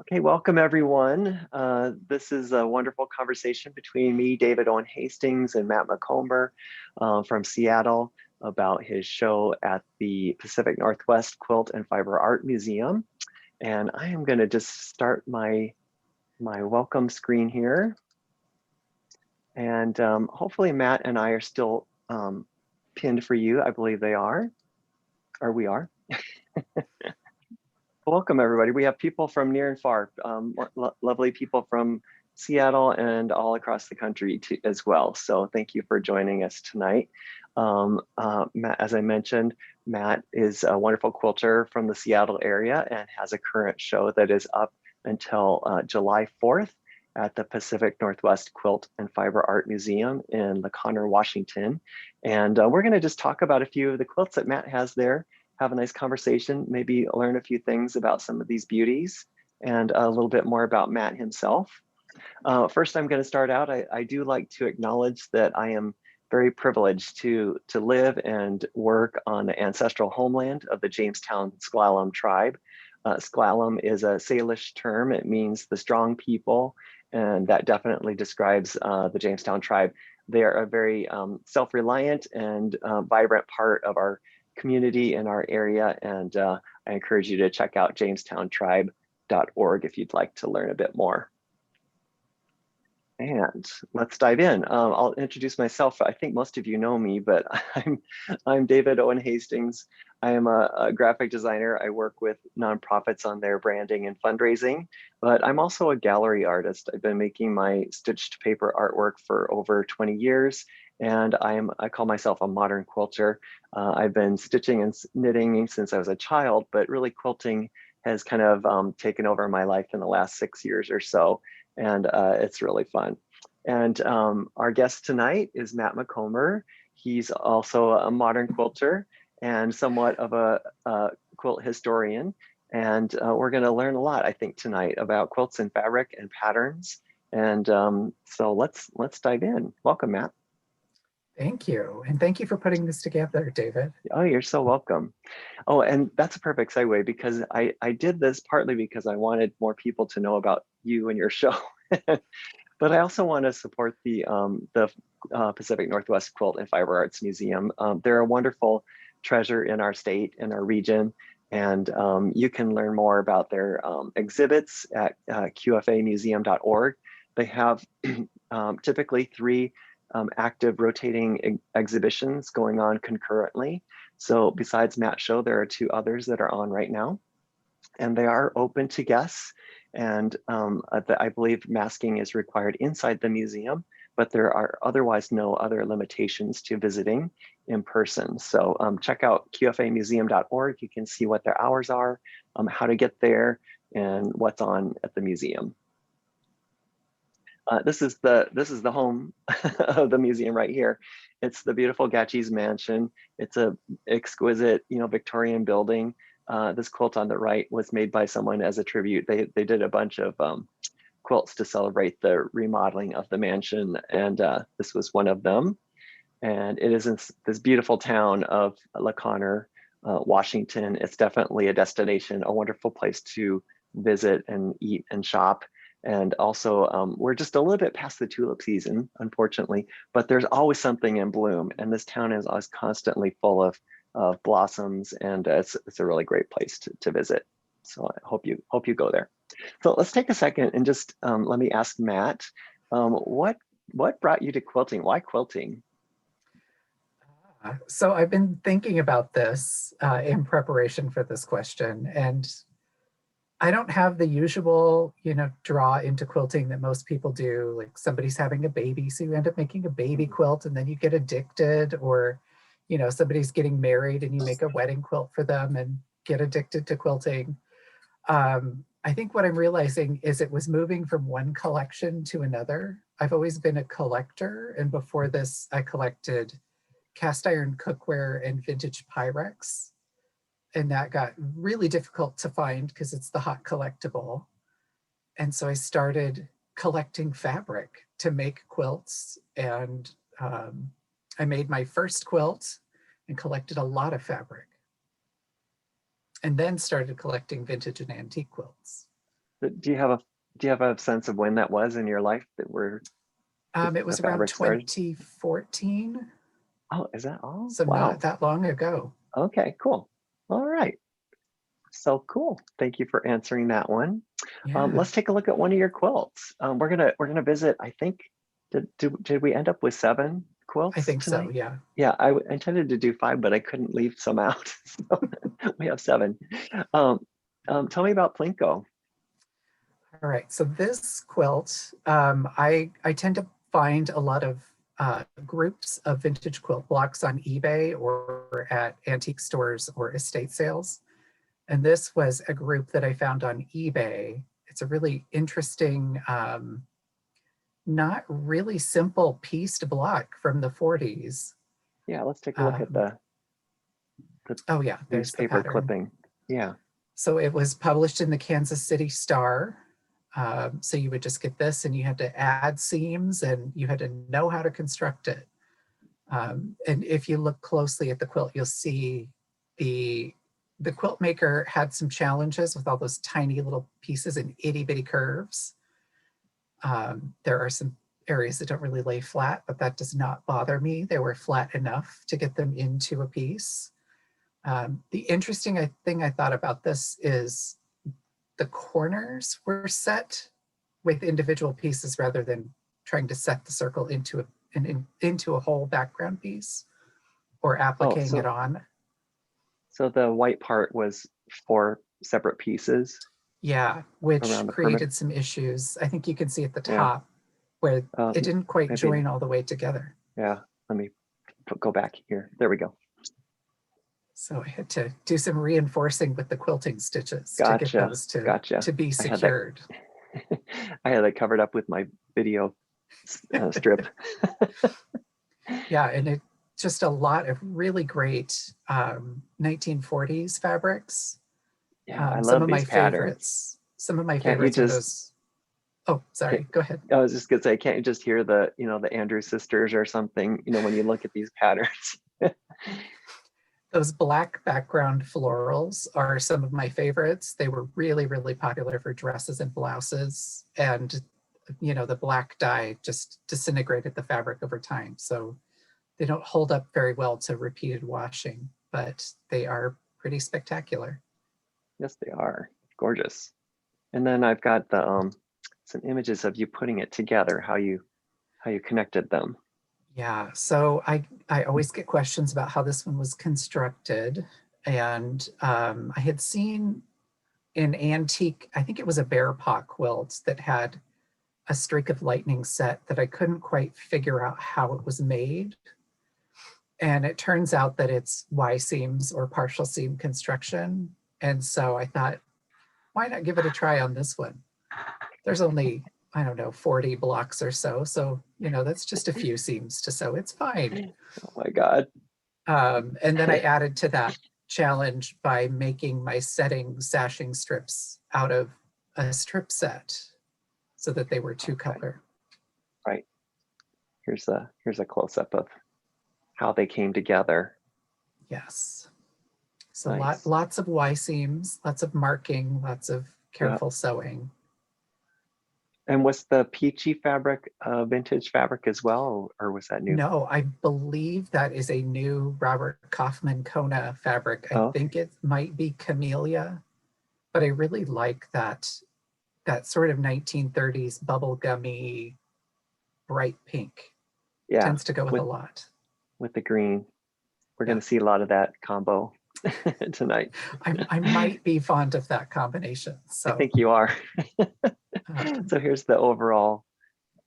Okay, welcome everyone. This is a wonderful conversation between me, David Owen Hastings, and Matt Macomber from Seattle about his show at the Pacific Northwest Quilt and Fiber Art Museum. And I am going to just start my welcome screen here. And hopefully Matt and I are still pinned for you. I believe they are, or we are. Welcome, everybody. We have people from near and far, lovely people from Seattle and all across the country as well. So thank you for joining us tonight. Matt, as I mentioned, Matt is a wonderful quilter from the Seattle area and has a current show that is up until July 4th at the Pacific Northwest Quilt and Fiber Art Museum in LaConner, Washington. And we're going to just talk about a few of the quilts that Matt has there, have a nice conversation, maybe learn a few things about some of these beauties and a little bit more about Matt himself. First, I'm going to start out. I do like to acknowledge that I am very privileged to live and work on the ancestral homeland of the Jamestown S'Klallam tribe. S'Klallam is a Salish term. It means the strong people, and that definitely describes the Jamestown tribe. They are a very self-reliant and vibrant part of our community in our area, and I encourage you to check out jamestowntribe.org if you'd like to learn a bit more. And let's dive in. I'll introduce myself. I think most of you know me, but I'm David Owen Hastings. I am a graphic designer. I work with nonprofits on their branding and fundraising, but I'm also a gallery artist. I've been making my stitched paper artwork for over 20 years, and I call myself a modern quilter. I've been stitching and knitting since I was a child, but really quilting has kind of taken over my life in the last 6 years or so. And it's really fun. And our guest tonight is Matt Macomber. He's also a modern quilter and somewhat of a quilt historian. And we're going to learn a lot, I think, tonight about quilts and fabric and patterns. And so let's dive in. Welcome, Matt. Thank you. And thank you for putting this together, David. Oh, you're so welcome. Oh, and that's a perfect segue because I did this partly because I wanted more people to know about you and your show. But I also want to support the Pacific Northwest Quilt and Fiber Arts Museum. They're a wonderful treasure in our state, in our region, and you can learn more about their exhibits at qfamuseum.org. They have typically 3 active rotating exhibitions going on concurrently. So besides Matt's show, there are 2 others that are on right now, and they are open to guests. And I believe masking is required inside the museum, but there are otherwise no other limitations to visiting in person. So check out qfamuseum.org. You can see what their hours are, how to get there, and what's on at the museum. This is the home of the museum right here. It's the beautiful Gatchis Mansion. It's a exquisite, Victorian building. This quilt on the right was made by someone as a tribute. They did a bunch of quilts to celebrate the remodeling of the mansion, and this was one of them. And it is in this beautiful town of LaConner, Washington. It's definitely a destination, a wonderful place to visit and eat and shop. And also, we're just a little bit past the tulip season, unfortunately, but there's always something in bloom. And this town is always constantly full of blossoms, and it's a really great place to visit. So I hope you go there. So let's take a second and just let me ask Matt, what brought you to quilting? Why quilting? So I've been thinking about this in preparation for this question, and I don't have the usual, draw into quilting that most people do. Like somebody's having a baby, so you end up making a baby quilt, and then you get addicted, or somebody's getting married and you make a wedding quilt for them and get addicted to quilting. I think what I'm realizing is it was moving from one collection to another. I've always been a collector, and before this, I collected cast iron cookware and vintage Pyrex. And that got really difficult to find because it's the hot collectible. And so I started collecting fabric to make quilts. And I made my first quilt and collected a lot of fabric. And then started collecting vintage and antique quilts. Do you have a sense of when that was in your life that It the was around fabric started? 2014, Oh, is that all? so not Wow. that long ago. Okay, cool. All right. So cool. Thank you for answering that one. Yeah, Let's take a look at one of your quilts. We're gonna visit. I think did we end up with 7 I quilts think so. tonight? Yeah. Yeah, I intended to do 5, but I couldn't leave some out. So we have 7. Um, Tell me about Plinko. All right. So this quilt, I tend to find a lot of groups of vintage quilt blocks on eBay or at antique stores or estate sales. And this was a group that I found on eBay. It's a really interesting, not really simple pieced block from the 40s. Yeah, let's take a look at Um, the oh yeah, there's the newspaper pattern. clipping. Yeah. So it was published in the Kansas City Star. So you would just get this and you had to add seams and you had to know how to construct it. And if you look closely at the quilt, you'll see the quilt maker had some challenges with all those tiny little pieces and itty bitty curves. There are some areas that don't really lay flat, but that does not bother me. They were flat enough to get them into a piece. The interesting thing I thought about this is the corners were set with individual pieces rather than trying to set the circle into a whole background piece or Oh, appliquing it on. so the white part was 4 separate pieces Yeah, which around the perimeter. created some issues. I think you can see at the Yeah. top where it didn't quite Maybe. join all the way together. Yeah. Let me go back here. There we go. So I had to do some reinforcing with the quilting stitches to get Gotcha. those Gotcha. to be I had that. secured. I had that covered up with my video strip. Yeah, and it just a lot of really great 1940s fabrics. Yeah, I Some love of my these patterns. favorites. Some of my Can't you favorites are just? those. Oh, sorry. Go ahead. I was just gonna say, can't you just hear the the Andrews sisters or something? When you look at these patterns. Those black background florals are some of my favorites. They were really, really popular for dresses and blouses. And, the black dye just disintegrated the fabric over time. So they don't hold up very well to repeated washing, but they are pretty spectacular. Yes, they are gorgeous. And then I've got the some images of you putting it together, how you connected them. Yeah, so I always get questions about how this one was constructed. And I had seen an antique, I think it was a bear paw quilt that had a streak of lightning set that I couldn't quite figure out how it was made. And it turns out that it's Y seams or partial seam construction. And so I thought, why not give it a try on this one? There's only, I don't know, 40 blocks or so. So, that's just a few seams to sew. It's fine. Oh my God. And then I added to that challenge by making my sashing strips out of a strip set so that they were 2-color. Right. Here's a close-up of how they came together. Yes. So Nice. lots of Y seams, lots of marking, lots of careful sewing. And was the peachy fabric vintage fabric as well, or was that new? No, I believe that is a new Robert Kaufman Kona fabric. I think it might be Camellia, but I really like that sort of 1930s bubblegummy bright pink. Yeah, Tends to go with a lot. With the green. We're Yeah. going to see a lot of that combo tonight. I might be fond of that combination. So I think you are. So here's the overall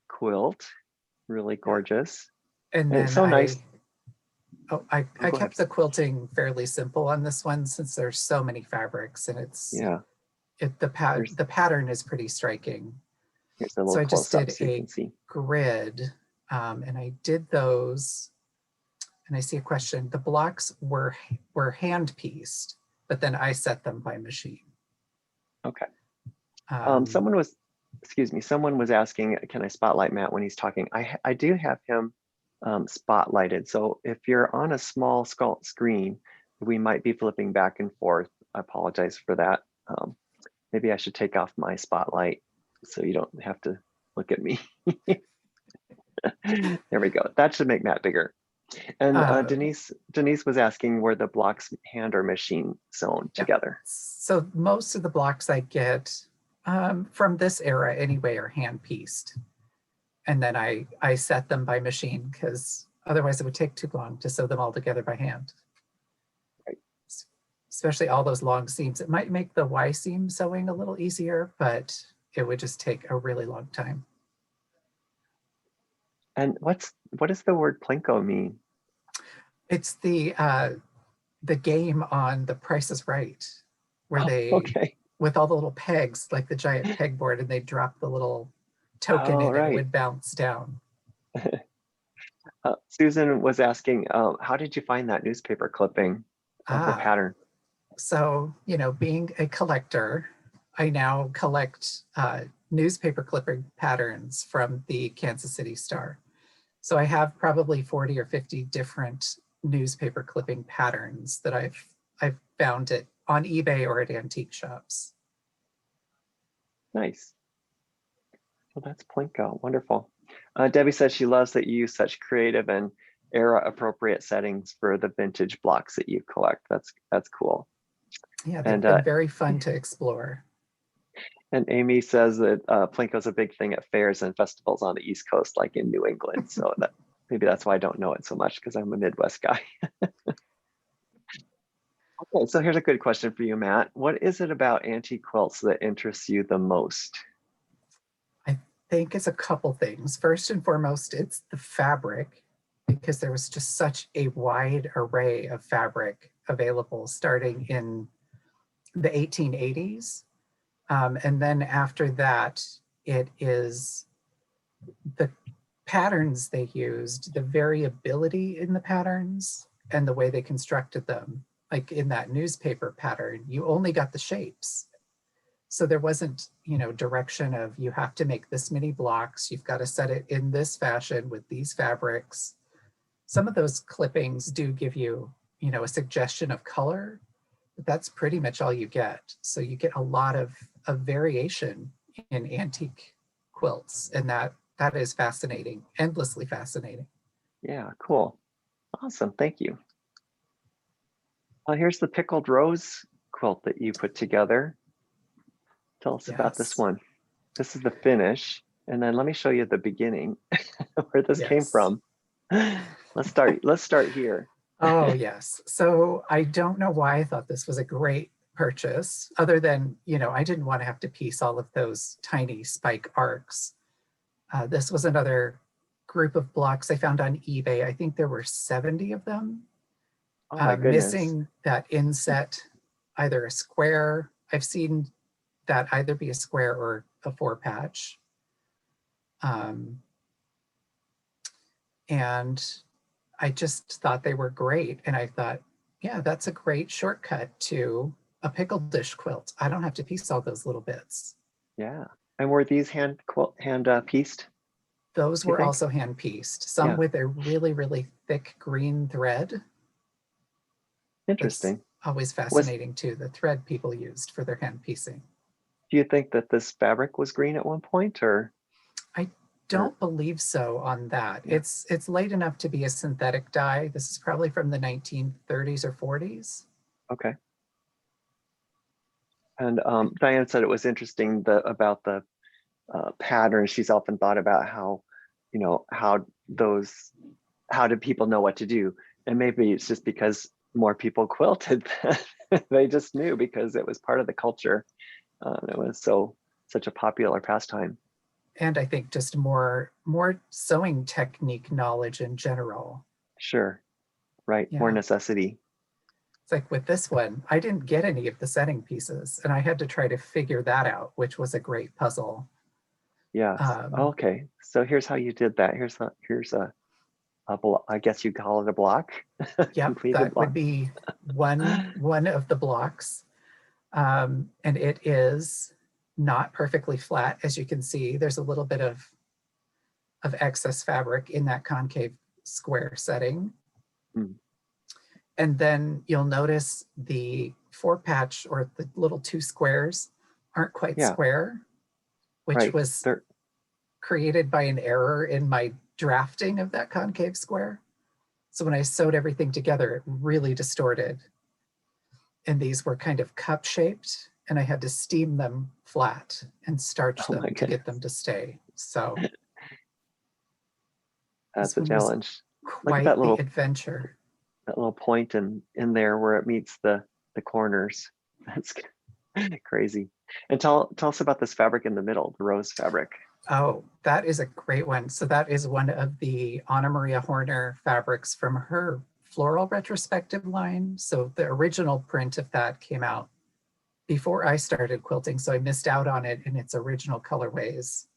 quilt. Really gorgeous. And then it's so nice. I kept the quilting fairly simple on this one since there's so many fabrics and the pattern is pretty striking. Here's a little so I just did so a grid and I did those. And I see a question. The blocks were hand pieced, but then I set them by machine. Okay. Someone was asking, can I spotlight Matt when he's talking? I do have him spotlighted. So if you're on a small screen, we might be flipping back and forth. I apologize for that. maybe I should take off my spotlight so you don't have to look at me. There we go. That should make Matt bigger. And Denise was asking, were the blocks hand or machine sewn together? So most of the blocks I get from this era anyway are hand pieced. And then I set them by machine because otherwise it would take too long to sew them all together by hand. Right. Especially all those long seams. It might make the Y seam sewing a little easier, but it would just take a really long time. And what does the word plinko mean? It's the game on The Price is Right, where they, with all the little pegs, like the giant pegboard, and they drop the little token in and it would bounce down. Susan was asking, how did you find that newspaper clipping of the pattern? So, you know, being a collector, I now collect newspaper clipping patterns from the Kansas City Star. So I have probably 40 or 50 different newspaper clipping patterns that I've found it on eBay or at antique shops. Nice. Well, that's plinko. Wonderful. Debbie says she loves that you use such creative and era appropriate settings for the vintage blocks that you collect. That's cool. Yeah, they've been very fun to explore. And Amy says that plinko is a big thing at fairs and festivals on the East Coast, like in New England. So maybe that's why I don't know it so much, because I'm a Midwest guy. Okay, so here's a good question for you, Matt. What is it about antique quilts that interests you the most? I think it's a couple things. First and foremost, it's the fabric, because there was just such a wide array of fabric available starting in the 1880s. And then after that, it is the patterns they used, the variability in the patterns and the way they constructed them. Like in that newspaper pattern, you only got the shapes. So there wasn't, you know, direction of you have to make this many blocks, you've got to set it in this fashion with these fabrics. Some of those clippings do give you, you know, a suggestion of color, but that's pretty much all you get. So you get a lot of variation in antique quilts, and that is fascinating, endlessly fascinating. Yeah, cool. Awesome, thank you. Here's the pickled rose quilt that you put together. Tell us about this one. This is the finish. And then let me show you the beginning where this came from. Let's start here. Oh, yes. So I don't know why I thought this was a great purchase, other than, you know, I didn't want to have to piece all of those tiny spike arcs. This was another group of blocks I found on eBay. I think there were 70 of them. Oh my goodness. Missing that inset, either a square. I've seen that either be a square or a 4-patch. And I just thought they were great. And I thought, yeah, that's a great shortcut to a pickle dish quilt. I don't have to piece all those little bits. Yeah. And were these hand pieced? Those were also hand pieced, some with a really, really thick green thread. Interesting. It's always fascinating too, the thread people used for their hand piecing. Do you think that this fabric was green at one point, or? I don't believe so on that. Yeah. It's late enough to be a synthetic dye. This is probably from the 1930s or 40s. Okay. And Diane said it was interesting about the pattern. She's often thought about how, you know, how did people know what to do? And maybe it's just because more people quilted that they just knew, because it was part of the culture. It was such a popular pastime. And I think just more sewing technique knowledge in general. Sure, right, more necessity. It's like with this one, I didn't get any of the setting pieces, and I had to try to figure that out, which was a great puzzle. Yes. Okay. So here's how you did that. Here's a I guess you call it a block. Yep, that would be one of the blocks, and it is not perfectly flat, as you can see. There's a little bit of excess fabric in that concave square setting. Mm. And then you'll notice the 4-patch, or the little 2 squares, aren't quite Yeah, square, which right. was They're, created by an error in my drafting of that concave square. So when I sewed everything together, it really distorted. And these were kind of cup shaped, and I had to steam them flat and starch oh my them to goodness, get them to stay. So that's this a one was challenge. Look at quite the adventure. that little point in there where it meets the corners. That's crazy. And tell us about this fabric in the middle, the rose fabric. Oh, that is a great one. So that is one of the Anna Maria Horner fabrics from her floral retrospective line. So the original print of that came out before I started quilting, so I missed out on it in its original colorways.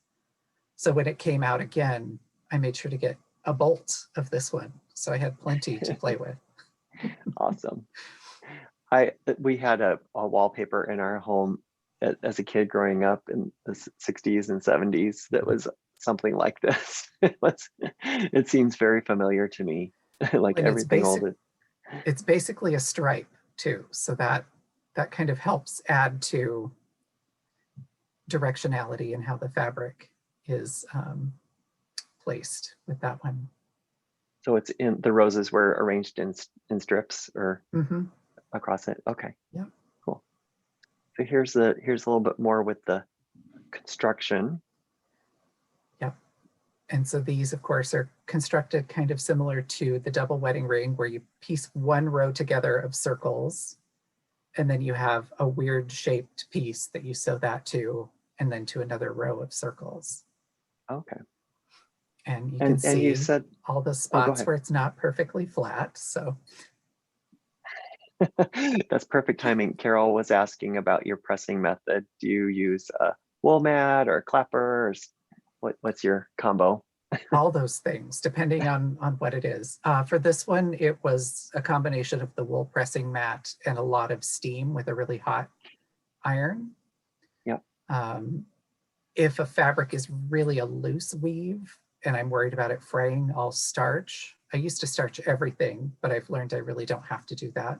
So when it came out again, I made sure to get a bolt of this one. So I had plenty to play with. Awesome. We had a wallpaper in our home as a kid growing up in the 60s and 70s that was something like this. It seems very familiar to me, like And everything old. it's basically a stripe too. So that kind of helps add to directionality in how the fabric is placed with that one. So it's in the roses were arranged in strips or Mm-hmm. across it. Okay. Yeah. Cool. So here's a little bit more with the construction. Yeah. And so these, of course, are constructed kind of similar to the double wedding ring, where you piece one row together of circles, and then you have a weird shaped piece that you sew that to, and then to another row of circles. Okay. And you can And you see said, all the oh, go spots ahead. where it's not perfectly flat. So That's perfect timing. Carol was asking about your pressing method. Do you use a wool mat or a clapper? Or what's your combo? all those things, depending on what it is. For this one, it was a combination of the wool pressing mat and a lot of steam with a really hot iron. Yeah. If a fabric is really a loose weave and I'm worried about it fraying, I'll starch. I used to starch everything, but I've learned I really don't have to do that.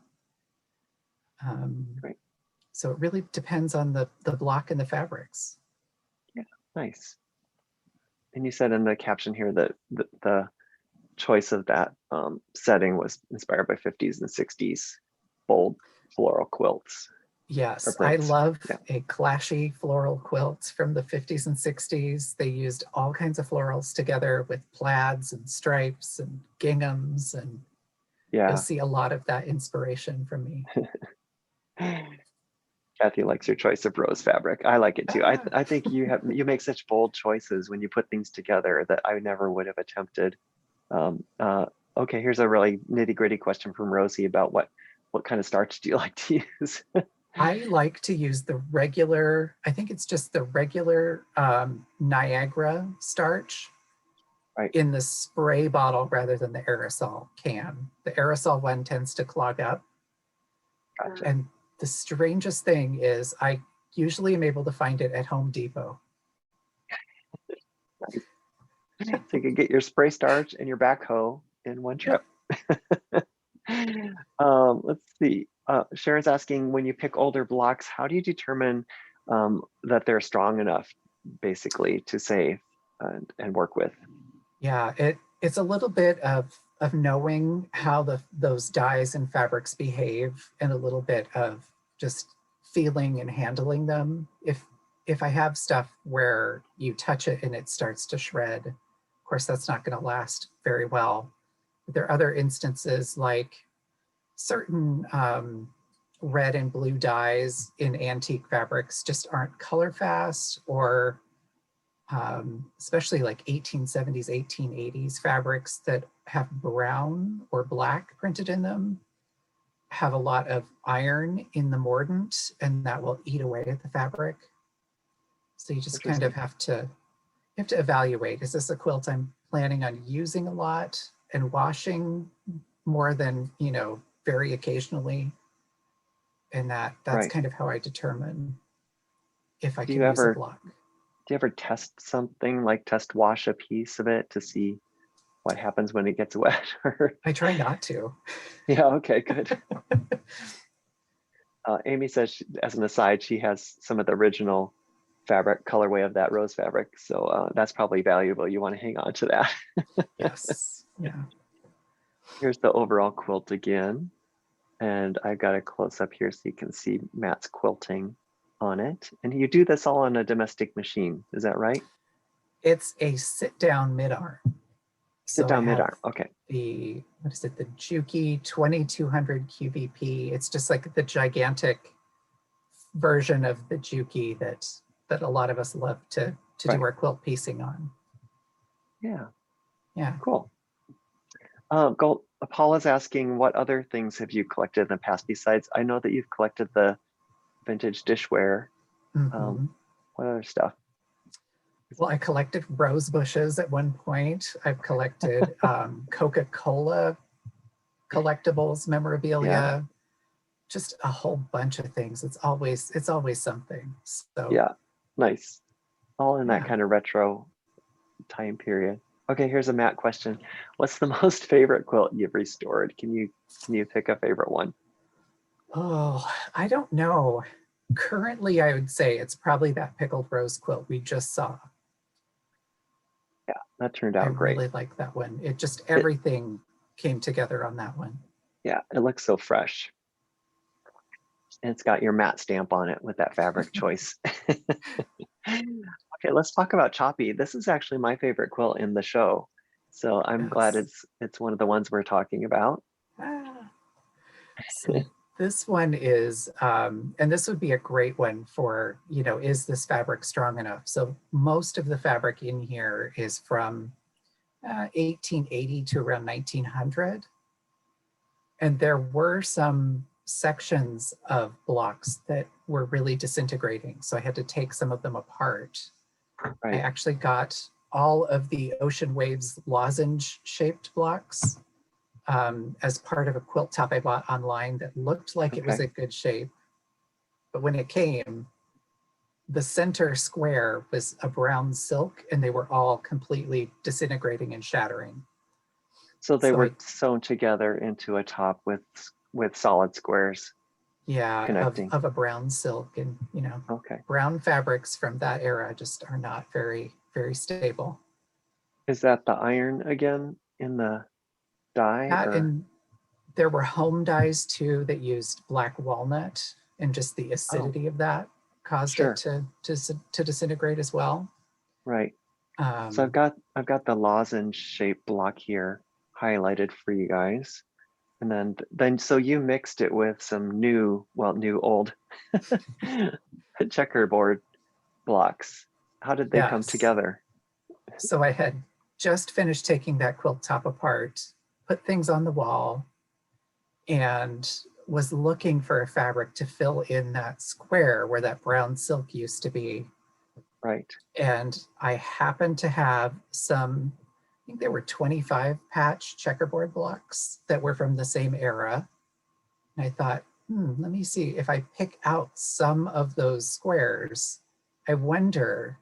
Great. So it really depends on the block and the fabrics. Yeah. Nice. And you said in the caption here that the choice of that setting was inspired by 50s and 60s bold floral quilts or Yes, I prints. love Yeah. a clashy floral quilt from the 50s and 60s. They used all kinds of florals together with plaids and stripes and ginghams, and you'll Yeah. see a lot of that inspiration from me. Kathy likes your choice of rose fabric. I like it too. Ah, I think you make such bold choices when you put things together that I never would have attempted. Um, uh, okay, here's a really nitty gritty question from Rosie about what kind of starch do you like to use? I like to use the regular, I think it's just the regular Niagara starch Right. in the spray bottle rather than the aerosol can. The aerosol one tends to clog up. Gotcha. And the strangest thing is I usually am able to find it at Home Depot. Nice. So you could get your spray starch and your backhoe in one trip. Let's see. Sharon's asking, when you pick older blocks, how do you determine that they're strong enough, basically, to save and work with? Yeah, it's a little bit of knowing how those dyes and fabrics behave, and a little bit of just feeling and handling them. If I have stuff where you touch it and it starts to shred, of course that's not going to last very well. But there are other instances like certain red and blue dyes in antique fabrics just aren't color fast, or especially like 1870s, 1880s fabrics that have brown or black printed in them have a lot of iron in the mordant, and that will eat away at the fabric. So you just kind of Interesting. have to evaluate, is this a quilt I'm planning on using a lot and washing more than, very occasionally? And that's Right. kind of how I determine if I Do can you use a ever block. test something like test wash a piece of it to see what happens when it gets wet? I try not to. Yeah. Okay. Good. Amy says, as an aside, she has some of the original fabric colorway of that rose fabric. So that's probably valuable. You want to hang on to that. Yes. Yeah. Here's the overall quilt again. And I've got a close up here so you can see Matt's quilting on it. And you do this all on a domestic machine. Is that right? It's a sit down mid arm. Sit down mid arm. Okay. The, what is it? The Juki 2200 QVP. It's just like the gigantic version of the Juki that a lot of us love to do our quilt piecing on. Yeah. Yeah. Cool. Paula's asking, what other things have you collected in the past besides? I know that you've collected the vintage dishware. What other stuff? Well, I collected rose bushes at one point. I've collected Coca-Cola collectibles, memorabilia, just a whole bunch of things. It's always something. So yeah, nice. All in that kind of retro time period. Okay, here's a Matt question. What's the most favorite quilt you've restored? Can you pick a favorite one? Oh, I don't know. Currently, I would say it's probably that pickled rose quilt we just saw. Yeah, that turned out great. I really like that one. It just, everything came together on that one. Yeah, it looks so fresh. And it's got your matte stamp on it with that fabric choice. Okay, let's talk about Choppy. This is actually my favorite quilt in the show. So I'm glad it's one of the ones we're talking about. So this one is, and this would be a great one for, is this fabric strong enough? So most of the fabric in here is from 1880 to around 1900. And there were some sections of blocks that were really disintegrating. So I had to take some of them apart. Right. I actually got all of the Ocean Waves lozenge shaped blocks as part of a quilt top I bought online that looked like it was a good shape. But when it came, the center square was a brown silk and they were all completely disintegrating and shattering. So they were sewn together into a top with solid squares. Yeah, of a brown silk, and brown fabrics from that era just are not very, very stable. Is that the iron again in the dye? And there were home dyes too that used black walnut, and just the acidity of that caused it to disintegrate as well. Right. So I've got the lozenge shaped block here highlighted for you guys. And then so you mixed it with some old checkerboard blocks. How did they come together? So I had just finished taking that quilt top apart, put things on the wall, and was looking for a fabric to fill in that square where that brown silk used to be. Right. And I happened to have some, I think there were 25 patch checkerboard blocks that were from the same era. And I thought, let me see if I pick out some of those squares, I wonder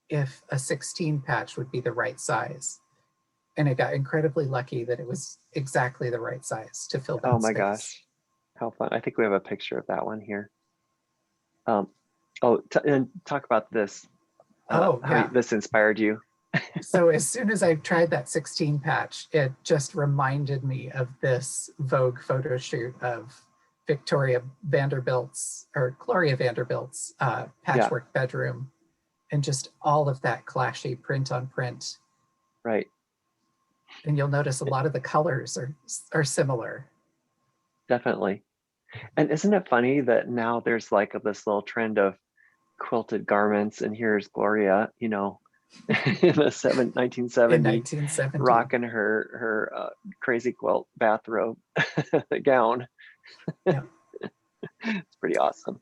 if a 16 patch would be the right size. And I got incredibly lucky that it was exactly the right size to fill that space. Oh my gosh, how fun. I think we have a picture of that one here. And talk about this. How this inspired you. So as soon as I tried that 16 patch, it just reminded me of this Vogue photo shoot of Gloria Vanderbilt's patchwork bedroom, and just all of that clashy print on print. Right. And you'll notice a lot of the colors are similar. Definitely. And isn't it funny that now there's like this little trend of quilted garments, and here's Gloria, in the 1970, rocking her crazy quilt bathrobe gown. Yeah. It's pretty awesome.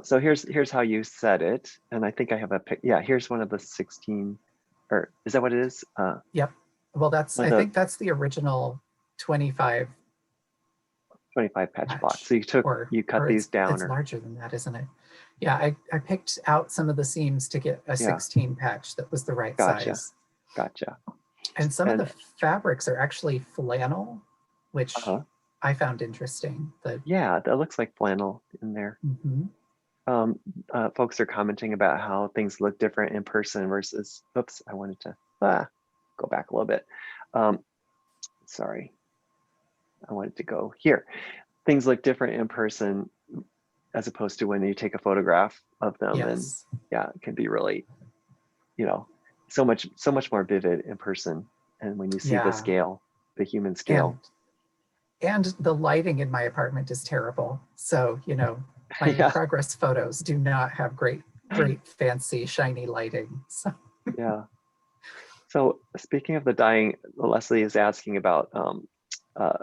So here's how you set it, and I think I have a pic. Yeah, here's one of the 16, or is that what it is? Yep. Well, I think that's the original 25 patch block. So you cut these down. It's larger than that, isn't it? Yeah, I picked out some of the seams to get a 16 patch that was the right size. Gotcha. And some of the fabrics are actually flannel, which I found interesting. Yeah, that looks like flannel in there. Mhm. Folks are commenting about how things look different in person versus, oops, I wanted to go back a little bit. Sorry, I wanted to go here. Things look different in person as opposed to when you take a photograph of them. And Yes. yeah, it can be really, you know, so much more vivid in person. And when you see the Yeah. scale, the human And scale. and the lighting in my apartment is terrible. So, my in Yeah, progress photos do not have great fancy shiny lighting. So, yeah. So speaking of the dyeing, Leslie is asking about uh,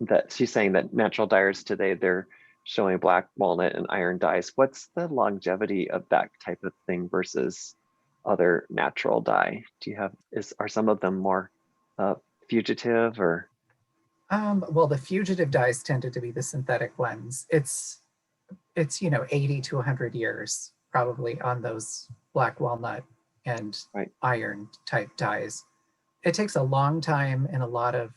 that she's saying that natural dyers today, they're showing black walnut and iron dyes. What's the longevity of that type of thing versus other natural dye? Do you have, are some of them more uh, fugitive or? well, the fugitive dyes tended to be the synthetic ones. It's 80 to 100 years probably on those black walnut and Right, iron type dyes. It takes a long time and a lot of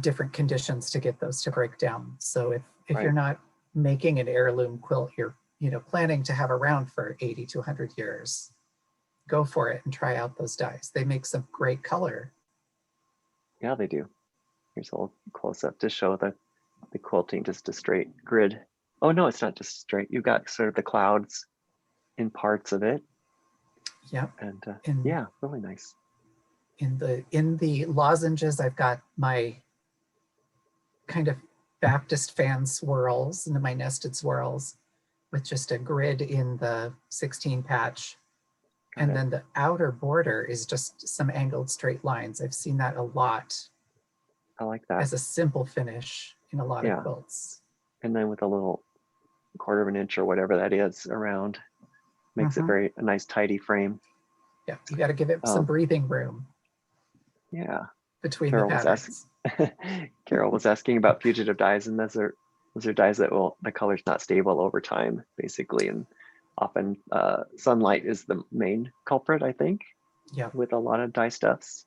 different conditions to get those to break down. So if you're right. not making an heirloom quilt you're planning to have around for 80 to 100 years, go for it and try out those dyes. They make some great color. Yeah, they do. Here's a little close up to show the quilting, just a straight grid. Oh no, it's not just straight. You've got sort of the clouds in parts of it. Yep. And in yeah, really nice. in the lozenges, I've got my kind of Baptist fan swirls and my nested swirls with just a grid in the 16 patch. Got And it. then the outer border is just some angled straight lines. I've seen that a lot I like that. as a simple finish in a lot of Yeah. quilts. And then with a little quarter of an inch or whatever that is around, makes it Mhm. a nice tidy frame. Yeah, you got to give it some Um, breathing room yeah, between the Carol was asking. patterns. Carol was asking about fugitive dyes, and those are dyes that will the color's not stable over time, basically, and often sunlight is the main culprit, I think, Yeah, with a lot of dye stuffs.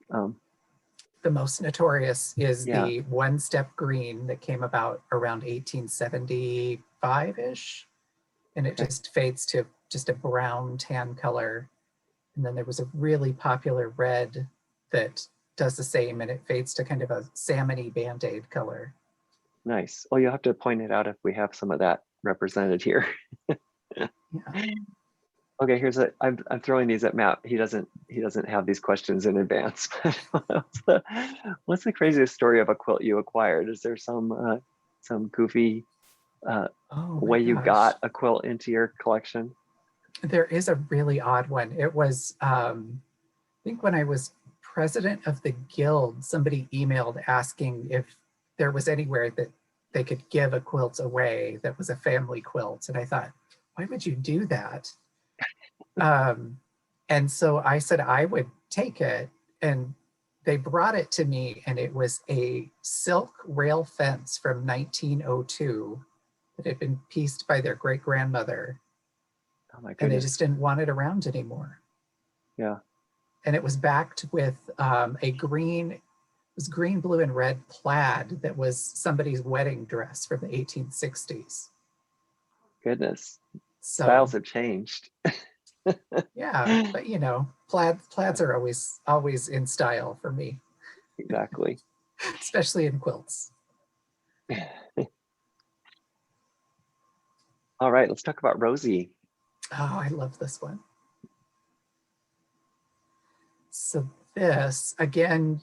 the most notorious is Yeah, the one step green that came about around 1875-ish, and it okay, just fades to just a brown tan color. And then there was a really popular red that does the same, and it fades to kind of a salmony band-aid color. nice. Well, you'll have to point it out if we have some of that represented here. Yeah. Okay, I'm throwing these at Matt. He doesn't have these questions in advance. What's the craziest story of a quilt you acquired? Is there some goofy uh, Oh my way you gosh. got a quilt into your collection? There is a really odd one. It was, I think when I was president of the guild, somebody emailed asking if there was anywhere that they could give a quilt away that was a family quilt. And I thought, why would you do that? Um, and so I said I would take it. And they brought it to me, and it was a silk rail fence from 1902 that had been pieced by their great grandmother. Oh my And they just goodness. didn't want it around anymore. Yeah, And it was backed with a green, it was green, blue, and red plaid that was somebody's wedding dress from the 1860s. goodness. So Styles have changed. yeah, but plaids are always in style for me, Exactly. especially in quilts. All right, let's talk about Rosie. Oh, I love this one. So this, again,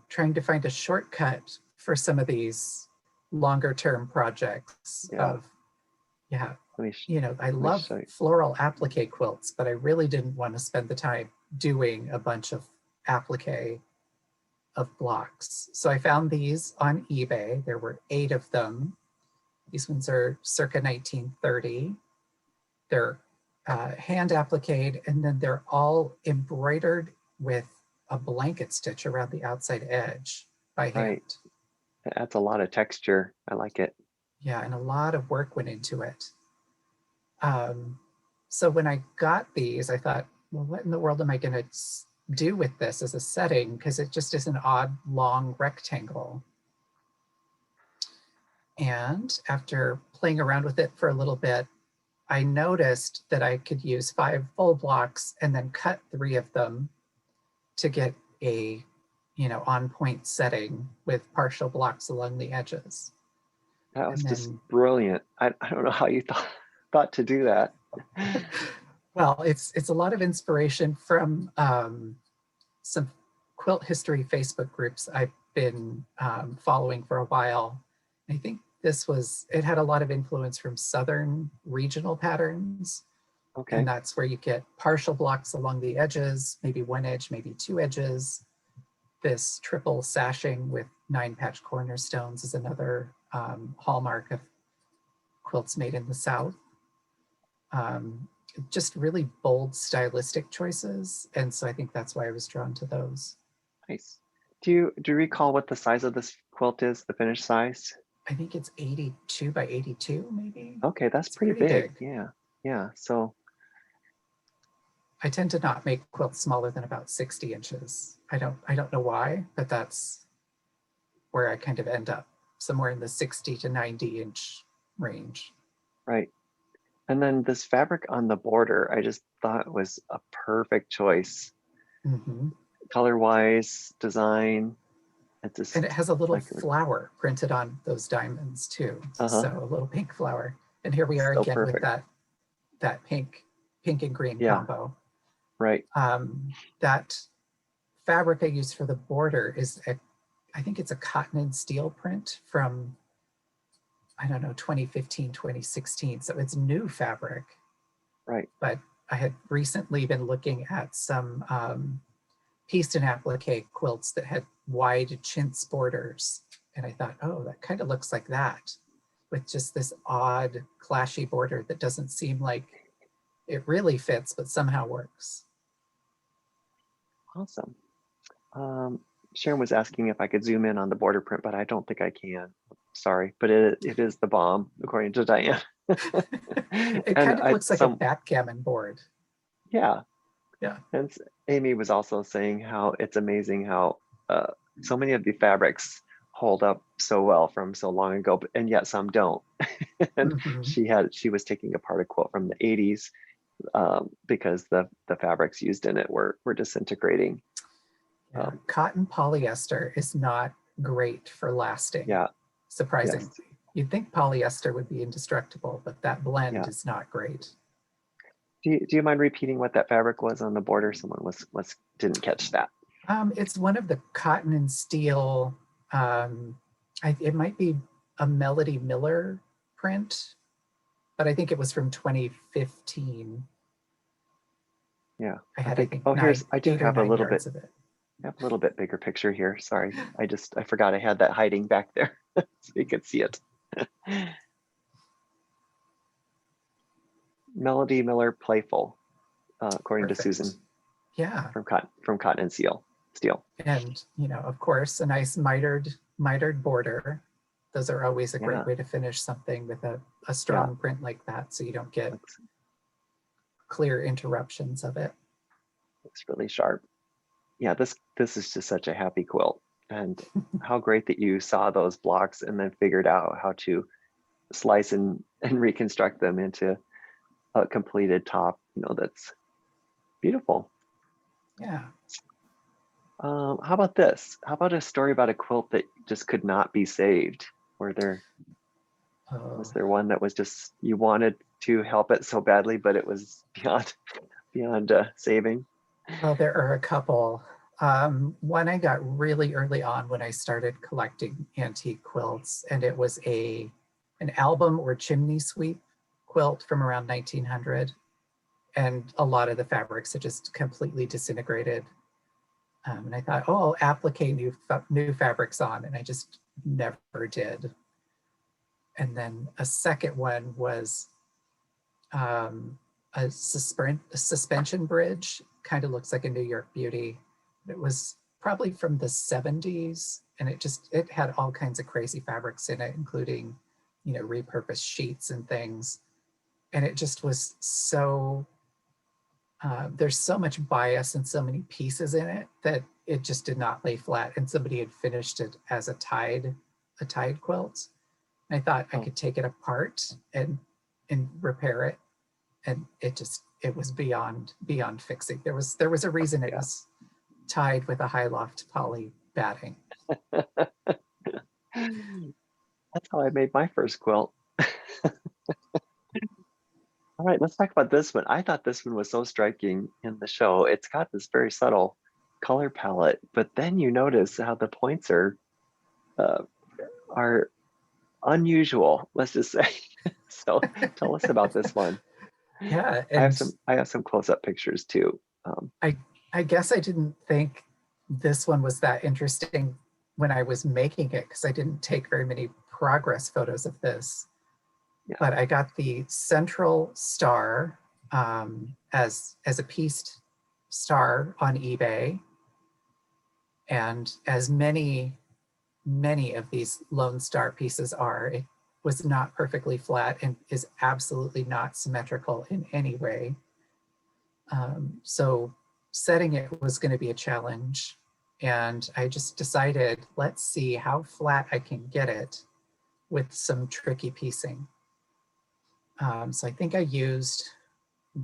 trying to find a shortcut for some of these longer term projects Yeah, of, yeah, let me I let me love show you. floral applique quilts, but I really didn't want to spend the time doing a bunch of applique of blocks. So I found these on eBay. There were 8 of them. These ones are circa 1930. They're hand appliqued, and then they're all embroidered with a blanket stitch around the outside edge by Right, hand. it adds a lot of texture. I like it. Yeah, and a lot of work went into it. So when I got these, I thought, well, what in the world am I going to do with this as a setting because it just is an odd long rectangle. And after playing around with it for a little bit, I noticed that I could use 5 full blocks and then cut 3 of them to get a, on point setting with partial blocks along the edges. That was And just then, brilliant. I don't know how you thought to do that. well, it's a lot of inspiration from some quilt history Facebook groups I've been following for a while. I think it had a lot of influence from Southern regional patterns. Okay. And that's where you get partial blocks along the edges, maybe 1 edge, maybe 2 edges. This triple sashing with 9-patch cornerstones is another hallmark of quilts made in the South. Just really bold stylistic choices. And so I think that's why I was drawn to those. Nice. Do you recall what the size of this quilt is, the finished size? I think it's 82 by 82, maybe. Okay, that's It's pretty big. Yeah. So I tend to not make quilts smaller than about 60 inches. I don't know why, but that's where I kind of end up, somewhere in the 60 to 90 inch range. right. And then this fabric on the border, I just thought was a perfect choice. Mm-hmm. Color-wise, design. And it has a little flower printed on those diamonds too. So a little pink flower. And here we are so again perfect. with that pink and green combo. Right. That fabric I used for the border is, I think it's a cotton and steel print from, I don't know, 2015, 2016. So it's new fabric. Right. But I had recently been looking at some pieced and applique quilts that had wide chintz borders. And I thought, oh, that kind of looks like that, with just this odd clashy border that doesn't seem like it really fits, but somehow works. Awesome. Sharon was asking if I could zoom in on the border print, but I don't think I can. Sorry, but it is the bomb, according to Diane. It kind of looks like a backgammon board. Yeah. Yeah. And Amy was also saying how it's amazing how so many of the fabrics hold up so well from so long ago, and yet some don't. And she was taking apart a quilt from the 80s because the fabrics used in it were disintegrating. Yeah. Cotton polyester is not great for lasting. Yeah. Surprisingly. Yes. You'd think polyester would be indestructible, but that blend is not great. Do you mind repeating what that fabric was on the border? Someone didn't catch that. It's one of the cotton and steel. It might be a Melody Miller print, but I think it was from 2015. Yeah, I do have a little bit. Of it. I have a little bit bigger picture here. Sorry, I forgot I had that hiding back there, so you could see it. Melody Miller Playful, according to Susan. Yeah. From Cotton and Steel. And of course, a nice mitered border. Those are always a great way to finish something with a strong print like that, so you don't get clear interruptions of it. It's really sharp. Yeah, this is just such a happy quilt, and how great that you saw those blocks and then figured out how to slice and reconstruct them into a completed top. That's beautiful. Yeah. How about this? How about a story about a quilt that just could not be saved? Was there one that was just, you wanted to help it so badly, but it was beyond saving? Well, there are a couple. One I got really early on when I started collecting antique quilts, and it was an album or chimney sweep quilt from around 1900. And a lot of the fabrics had just completely disintegrated. And I thought, oh, I'll applique new fabrics on, and I just never did. And then a second one was a suspension bridge, kind of looks like a New York Beauty. It was probably from the 70s, and it had all kinds of crazy fabrics in it, including, repurposed sheets and things. And it just was so there's so much bias and so many pieces in it that it just did not lay flat. And somebody had finished it as a tied quilt. I thought I could take it apart and repair it, and it was beyond fixing. There was a reason it was tied with a high loft poly batting. That's how I made my first quilt. All right, let's talk about this one. I thought this one was so striking in the show. It's got this very subtle color palette, but then you notice how the points are unusual, let's just say. So tell us about this one. Yeah, and I have some close-up pictures too. I guess I didn't think this one was that interesting when I was making it, because I didn't take very many progress photos of this. Yeah. But I got the central star as a pieced star on eBay, and as many of these Lone Star pieces are, it was not perfectly flat and is absolutely not symmetrical in any way. So setting it was going to be a challenge, and I just decided, let's see how flat I can get it with some tricky piecing. So I think I used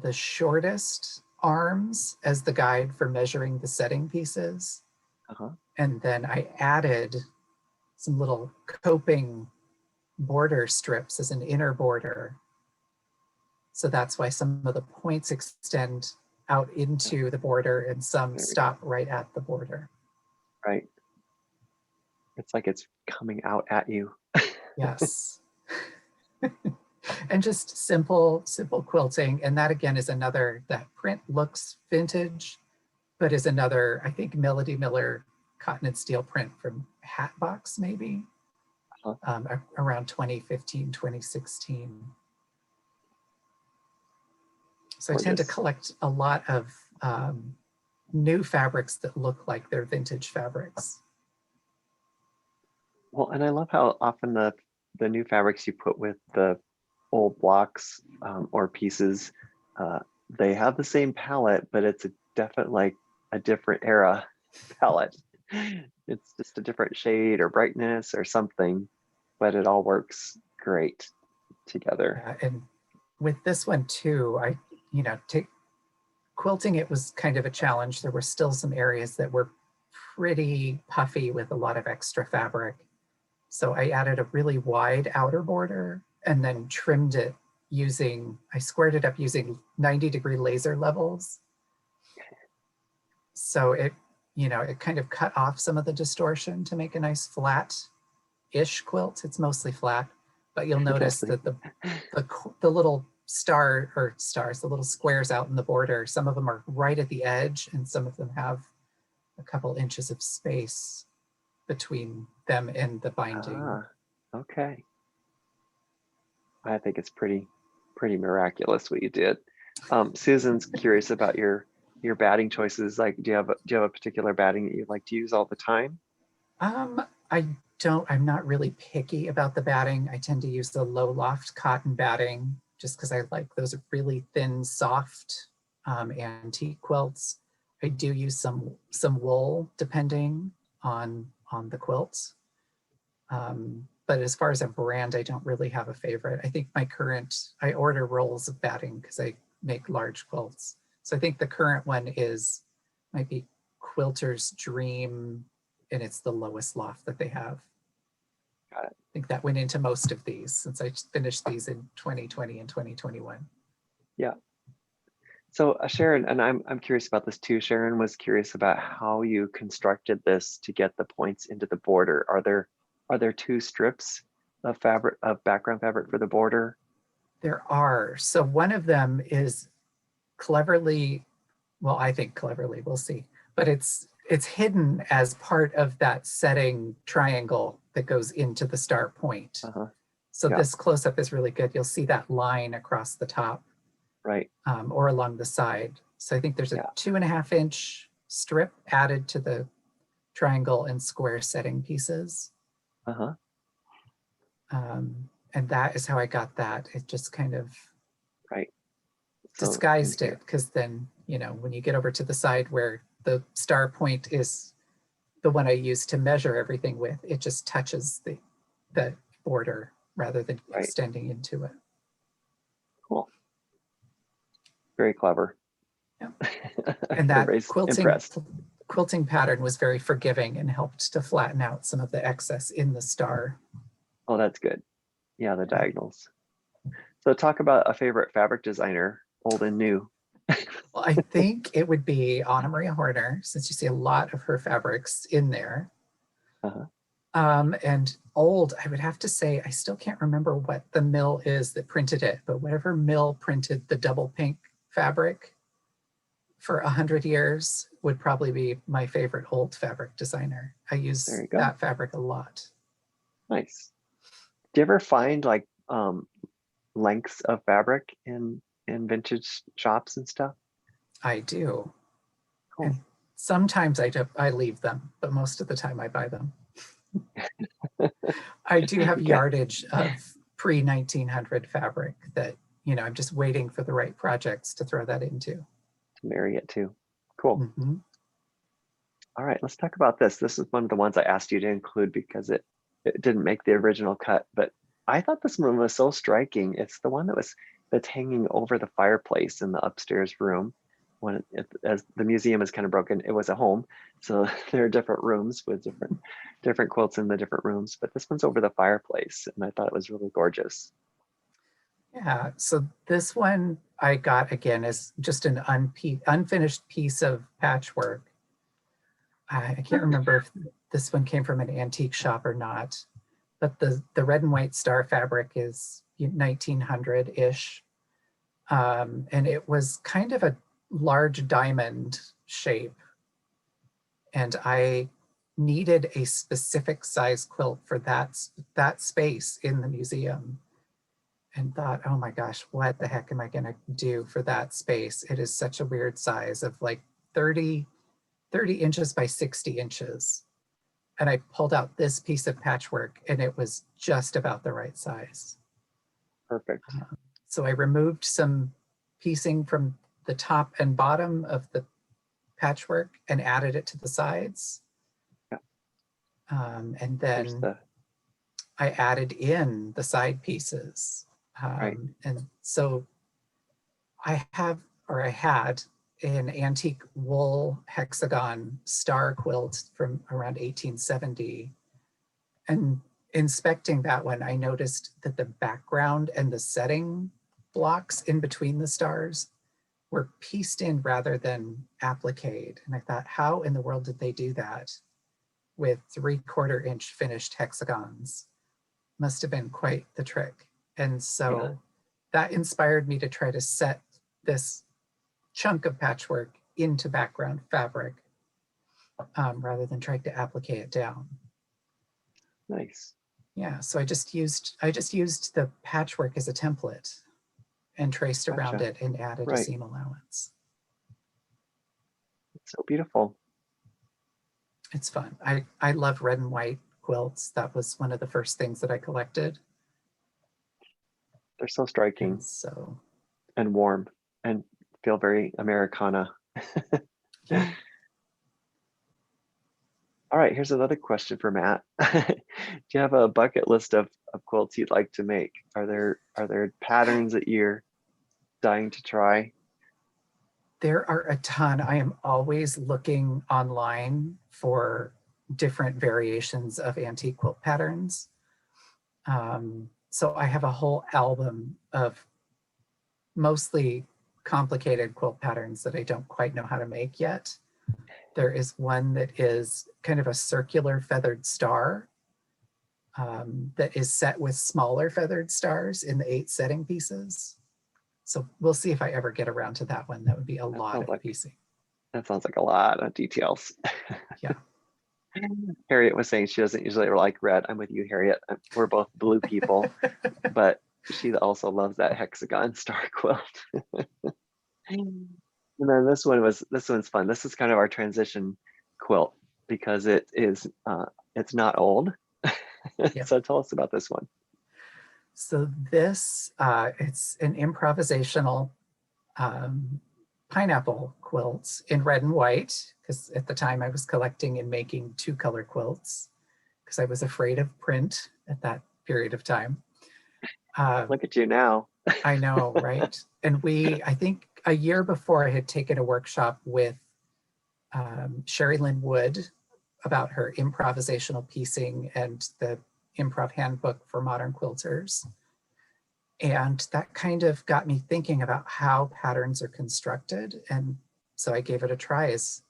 the shortest arms as the guide for measuring the setting pieces. And then I added some little coping border strips as an inner border. So that's why some of the points extend out into the border and some stop right at the border. Right. It's like it's coming out at you. Yes. And just simple quilting. And that again is another, that print looks vintage, but is another, I think, Melody Miller cotton and steel print from Hatbox, maybe, around 2015, 2016. So I tend to collect a lot of new fabrics that look like they're vintage fabrics. Well, and I love how often the new fabrics you put with the old blocks or pieces, they have the same palette, but it's definitely a different era palette. It's just a different shade or brightness or something, but it all works great together. Yeah, and with this one too, quilting, it was kind of a challenge. There were still some areas that were pretty puffy with a lot of extra fabric. So I added a really wide outer border and then trimmed it I squared it up using 90-degree laser levels. So it kind of cut off some of the distortion to make a nice flat-ish quilt. It's mostly flat, but you'll notice that the little the little squares out in the border, some of them are right at the edge and some of them have a couple inches of space between them and the binding. Okay. I think it's pretty miraculous what you did. Susan's curious about your batting choices. Like, do you have a particular batting that you like to use all the time? I'm not really picky about the batting. I tend to use the low loft cotton batting just because I like those really thin, soft antique quilts. I do use some wool depending on the quilts. But as far as a brand, I don't really have a favorite. I think I order rolls of batting because I make large quilts. So I think the current one might be Quilter's Dream, and it's the lowest loft that they have. Got it. I think that went into most of these since I finished these in 2020 and 2021. Yeah. So Sharon, and I'm curious about this too. Sharon was curious about how you constructed this to get the points into the border. Are there two strips of background fabric for the border? There are. So one of them is cleverly, well, I think cleverly, we'll see, but it's hidden as part of that setting triangle that goes into the start point. So this close-up is really good. You'll see that line across the top, right, or along the side. So I think there's a 2.5-inch strip added to the triangle and square setting pieces. And that is how I got that. It just kind of disguised it, because then, you know, when you get over to the side where the star point is the one I use to measure everything with, it just touches the border rather than extending into it. Cool. Very clever. Yeah. And that impressed. quilting pattern was very forgiving and helped to flatten out some of the excess in the star. Oh, that's good. Yeah, the diagonals. So talk about a favorite fabric designer, old and new. Well, I think it would be Anna Maria Horner, since you see a lot of her fabrics in there. And old, I would have to say, I still can't remember what the mill is that printed it, but whatever mill printed the double pink fabric for 100 years would probably be my favorite old fabric designer. I use that fabric a lot. Nice. Do you ever find like lengths of fabric in vintage shops and stuff? I do. Cool. And sometimes I leave them, but most of the time I buy them. I do have yardage of pre-1900 fabric that, you know, I'm just waiting for the right projects to throw that into. To marry it to. Cool. All right, let's talk about this. This is one of the ones I asked you to include because it didn't make the original cut, but I thought this one was so striking. It's the one that's hanging over the fireplace in the upstairs room. As the museum is kind of broken, it was a home, so there are different rooms with different quilts in the different rooms, but this one's over the fireplace, and I thought it was really gorgeous. Yeah, so this one I got again as just an unfinished piece of patchwork. I can't remember if this one came from an antique shop or not, but the red and white star fabric is 1900-ish, and it was kind of a large diamond shape, and I needed a specific size quilt for that space in the museum, and thought, oh my gosh, what the heck am I gonna do for that space? It is such a weird size of like 30 inches by 60 inches. And I pulled out this piece of patchwork and it was just about the right size. Perfect. So I removed some piecing from the top and bottom of the patchwork and added it to the sides. And then I added in the side pieces. And so I had an antique wool hexagon star quilt from around 1870. And inspecting that one, I noticed that the background and the setting blocks in between the stars were pieced in rather than appliqued. And I thought, how in the world did they do that with 3/4 inch finished hexagons? Must have been quite the trick. And so that inspired me to try to set this chunk of patchwork into background fabric rather than trying to applique it down. Nice. Yeah, so I just used the patchwork as a template and traced around it and added a seam allowance. It's so beautiful. It's fun. I love red and white quilts. That was one of the first things that I collected. They're so striking. And warm and feel very Americana. Yeah. All right, here's another question for Matt. Do you have a bucket list of quilts you'd like to make? Are there patterns that you're dying to try? There are a ton. I am always looking online for different variations of antique quilt patterns. So I have a whole album of mostly complicated quilt patterns that I don't quite know how to make yet. There is one that is kind of a circular feathered star that is set with smaller feathered stars in the 8 setting pieces. So we'll see if I ever get around to that one. That would be a lot of piecing. That sounds like a lot of details. Yeah. Harriet was saying she doesn't usually like red. I'm with you, Harriet. We're both blue people, but she also loves that hexagon star quilt. And then this one's fun. This is kind of our transition quilt because it's not old. So tell us about this one. So this, it's an improvisational pineapple quilts in red and white, because at the time I was collecting and making 2-color quilts because I was afraid of print at that period of time. Look at you now. I know, right? And I think a year before, I had taken a workshop with Sherry Lynn Wood about her improvisational piecing and the improv handbook for modern quilters. And that kind of got me thinking about how patterns are constructed. And so I gave it a try as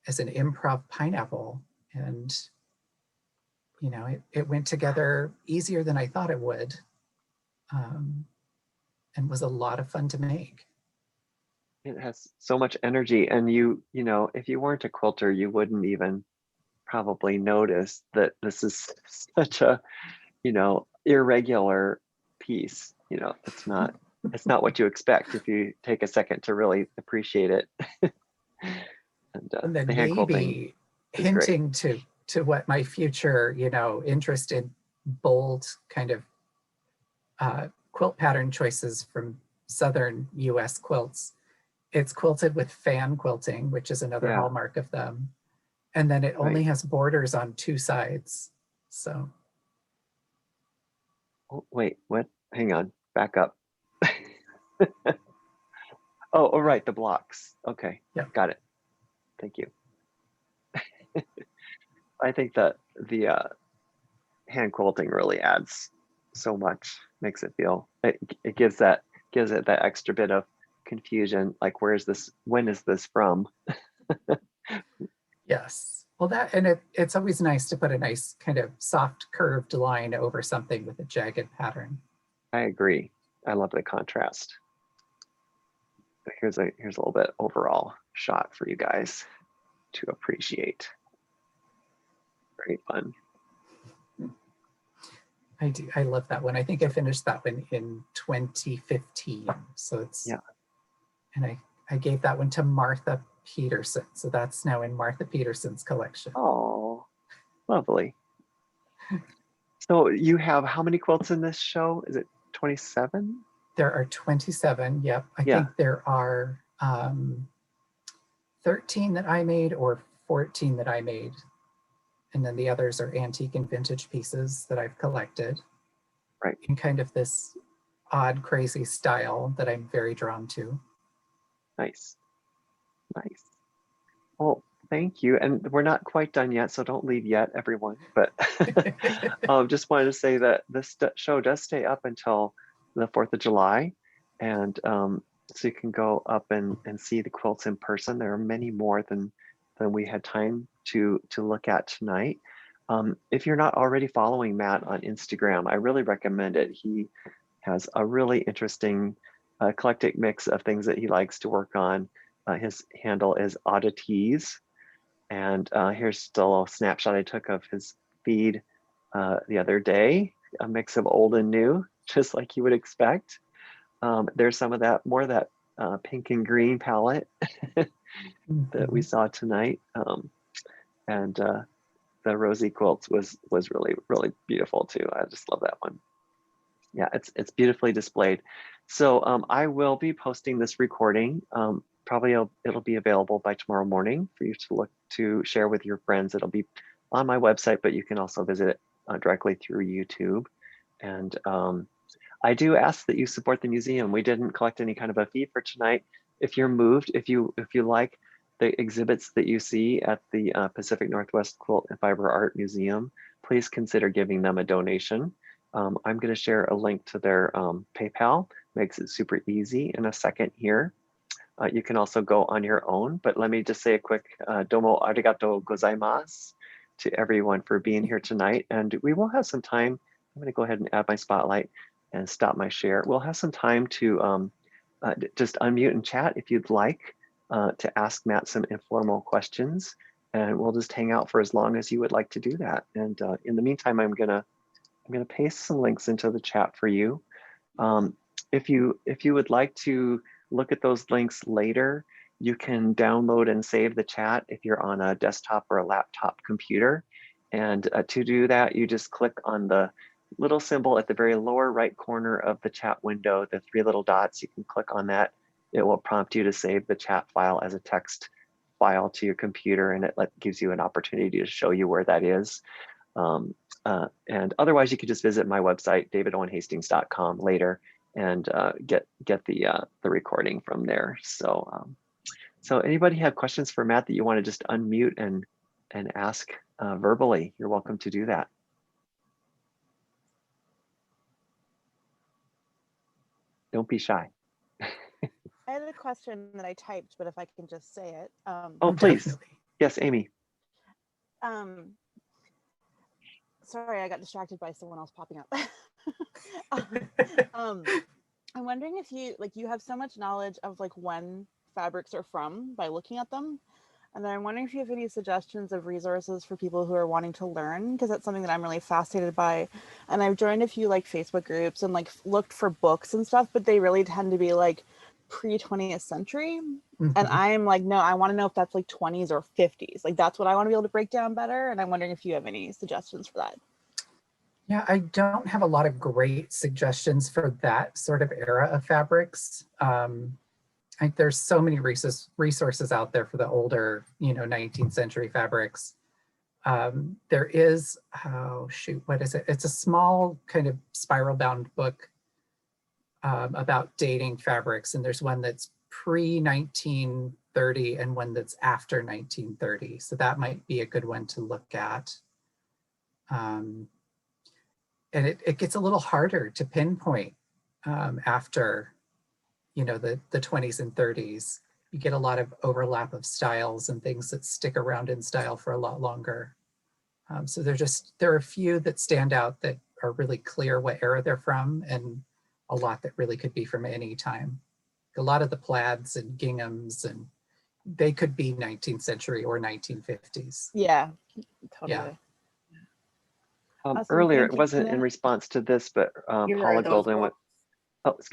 an improv pineapple. And, you know, it went together easier than I thought it would, and was a lot of fun to make. It has so much energy, and you know, if you weren't a quilter, you wouldn't even probably notice that this is such a, you know, irregular piece. You know, it's not what you expect if you take a second to really appreciate it. And then the hand quilting maybe is great. hinting to what my future, you know, interest in bold kind of quilt pattern choices from Southern US quilts. It's quilted with fan quilting, which is another hallmark of them. And then it only has borders on 2 sides. So. Oh, wait, what? Hang on, back up. Oh, right, the blocks. Okay, yeah, got it. Thank you. I think that the hand quilting really adds so much, makes it feel, it gives it that extra bit of confusion, like where is this, when is this from? Yes. Well, that, and it's always nice to put a nice kind of soft curved line over something with a jagged pattern. I agree. I love the contrast. Here's a little bit overall shot for you guys to appreciate. Very fun. I do. I love that one. I think I finished that one in 2015. So it's, yeah. And I gave that one to Martha Peterson. So that's now in Martha Peterson's collection. Oh, lovely. So you have how many quilts in this show? Is it 27? There are 27. Yep. I think there are 13 that I made or 14 that I made. And then the others are antique and vintage pieces that I've collected. Right. In kind of this odd, crazy style that I'm very drawn to. Nice. Nice. Well, thank you. And we're not quite done yet, so don't leave yet, everyone. But just wanted to say that this show does stay up until the 4th of July. And so you can go up and see the quilts in person. There are many more than we had time to look at tonight. If you're not already following Matt on Instagram, I really recommend it. He has a really interesting eclectic mix of things that he likes to work on. His handle is oddities. And here's still a little snapshot I took of his feed the other day, a mix of old and new, just like you would expect. There's some of that, more of that pink and green palette that we saw tonight. And the rosy quilts was really, really beautiful too. I just love that one. Yeah, it's beautifully displayed. So I will be posting this recording. Probably it'll be available by tomorrow morning for you to share with your friends. It'll be on my website, but you can also visit it directly through YouTube. And I do ask that you support the museum. We didn't collect any kind of a fee for tonight. If you're moved, if you like the exhibits that you see at the Pacific Northwest Quilt and Fiber Art Museum, please consider giving them a donation. I'm going to share a link to their PayPal. Makes it super easy in a second here. You can also go on your own, but let me just say a quick domo arigato gozaimasu to everyone for being here tonight. And we will have some time. I'm going to go ahead and add my spotlight and stop my share. We'll have some time to just unmute and chat if you'd like to ask Matt some informal questions, and we'll just hang out for as long as you would like to do that. And in the meantime, I'm gonna paste some links into the chat for you. If you would like to look at those links later, you can download and save the chat if you're on a desktop or a laptop computer. And to do that, you just click on the little symbol at the very lower right corner of the chat window, the 3 little dots. You can click on that it will prompt you to save the chat file as a text file to your computer, and it gives you an opportunity to show you where that is. And otherwise, you could just visit my website, davidowenhastings.com later, and get the recording from there. So so anybody have questions for Matt that you want to just unmute and ask verbally, you're welcome to do that. Don't be shy. I had a question that I typed, but if I can just say it. Oh, please. Definitely. Yes, Amy. Sorry, I got distracted by someone else popping up. I'm wondering if you have so much knowledge of like when fabrics are from by looking at them. And then I'm wondering if you have any suggestions of resources for people who are wanting to learn, because that's something that I'm really fascinated by. And I've joined a few like Facebook groups and like looked for books and stuff, but they really tend to be like pre-20th century. Mm-hmm. And I'm like, no, I want to know if that's like 20s or 50s. Like that's what I want to be able to break down better. And I'm wondering if you have any suggestions for that. Yeah, I don't have a lot of great suggestions for that sort of era of fabrics. There's so many resources out there for the older, 19th century fabrics. There is, oh shoot, what is it? It's a small kind of spiral bound book about dating fabrics. And there's one that's pre-1930 and one that's after 1930. So that might be a good one to look at. And it gets a little harder to pinpoint after the 20s and 30s. You get a lot of overlap of styles and things that stick around in style for a lot longer. So there are a few that stand out that are really clear what era they're from, and a lot that really could be from any time. A lot of the plaids and ginghams, and they could be 19th century or 1950s. Yeah, totally. Yeah. Awesome. Earlier, Thank it you, wasn't in Matt. response to this, but Here Paula are those Golden, books.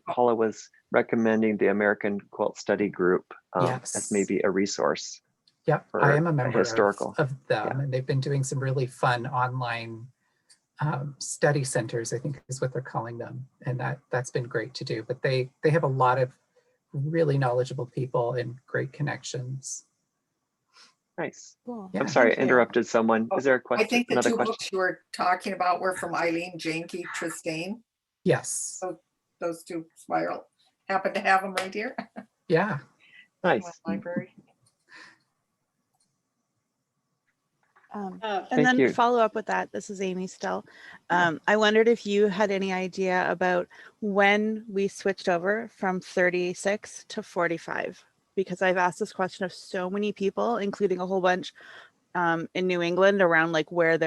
Paula was recommending the American Quilt Study Group Yes. as maybe a resource. Yep, for I am a member historical. of them, Yeah. and they've been doing some really fun online study centers, I think is what they're calling them, and that's been great to do. But they have a lot of really knowledgeable people and great connections. Nice. Cool. Yeah. I'm sorry, I Thank you. interrupted someone. Is there a question? I think the Another two question? books you were talking about were from Eileen Janke Tristane. Yes. So those two spiral. Happen to have them right here Yeah. in Nice. my library. And Thank then you. follow up with that. This is Amy still. I wondered if you had any idea about when we switched over from 36 to 45, because I've asked this question of so many people, including a whole bunch in New England around like where